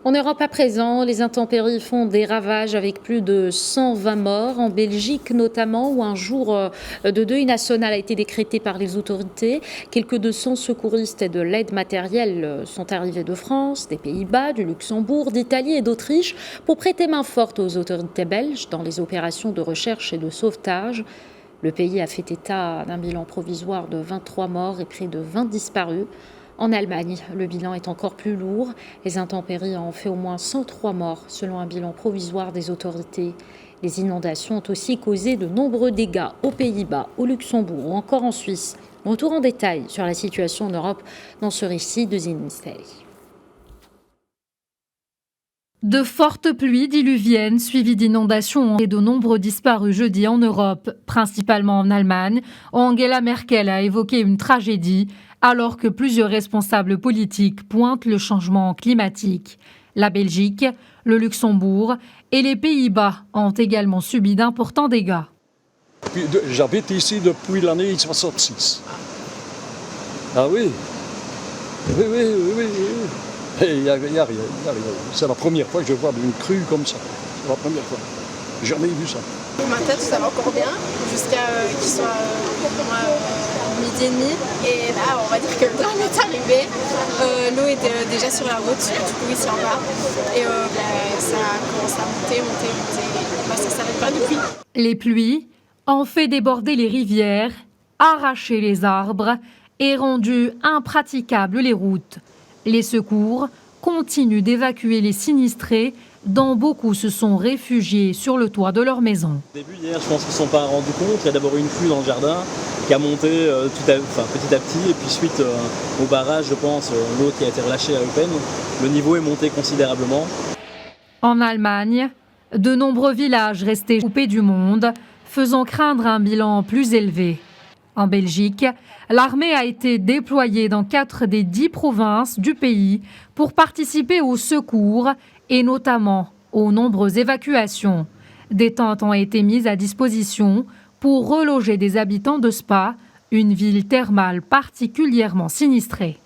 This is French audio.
En Europe à présent, les intempéries font des ravages avec plus de 120 morts, en Belgique notamment, où un jour de deuil national a été décrété par les autorités. Quelques 200 secouristes et de l'aide matérielle sont arrivés de France, des Pays-Bas, du Luxembourg, d'Italie et d'Autriche pour prêter main forte aux autorités belges dans les opérations de recherche et de sauvetage. Le pays a fait état d'un bilan provisoire de 23 morts et près de 20 disparus. En Allemagne, le bilan est encore plus lourd. Les intempéries ont fait au moins 103 morts, selon un bilan provisoire des autorités. Les inondations ont aussi causé de nombreux dégâts aux Pays-Bas, au Luxembourg ou encore en Suisse. Retour en détail sur la situation en Europe dans ce récit de Zinistei. De fortes pluies diluviennes suivies d'inondations et de nombreux disparus jeudi en Europe, principalement en Allemagne. Angela Merkel a évoqué une tragédie alors que plusieurs responsables politiques pointent le changement climatique. La Belgique, le Luxembourg et les Pays-Bas ont également subi d'importants dégâts. J'habite ici depuis l'année 66. Ah oui. Oui. Il n'y a rien. C'est la première fois que je vois une crue comme ça. C'est la première fois. J'ai jamais vu ça. Ma tête, ça va encore bien, jusqu'à qu'il soit midi et demi. Et là, on va dire que le drame est arrivé. L'eau est déjà sur la route, du coup ici en bas. Et ça commence à monter. Ça ne s'arrête pas depuis. Les pluies ont fait déborder les rivières, arraché les arbres et rendu impraticables les routes. Les secours continuent d'évacuer les sinistrés, dont beaucoup se sont réfugiés sur le toit de leur maison. Au début, hier, je pense qu'ils ne se sont pas rendus compte. Il y a d'abord une crue dans le jardin qui a monté petit à petit. Et puis suite au barrage, je pense, l'eau qui a été relâchée à Eupen, le niveau est monté considérablement. En Allemagne, de nombreux villages restés coupés du monde, faisant craindre un bilan plus élevé. En Belgique, l'armée a été déployée dans 4 des 10 provinces du pays pour participer aux secours et notamment aux nombreuses évacuations. Des tentes ont été mises à disposition pour reloger des habitants de Spa, une ville thermale particulièrement sinistrée.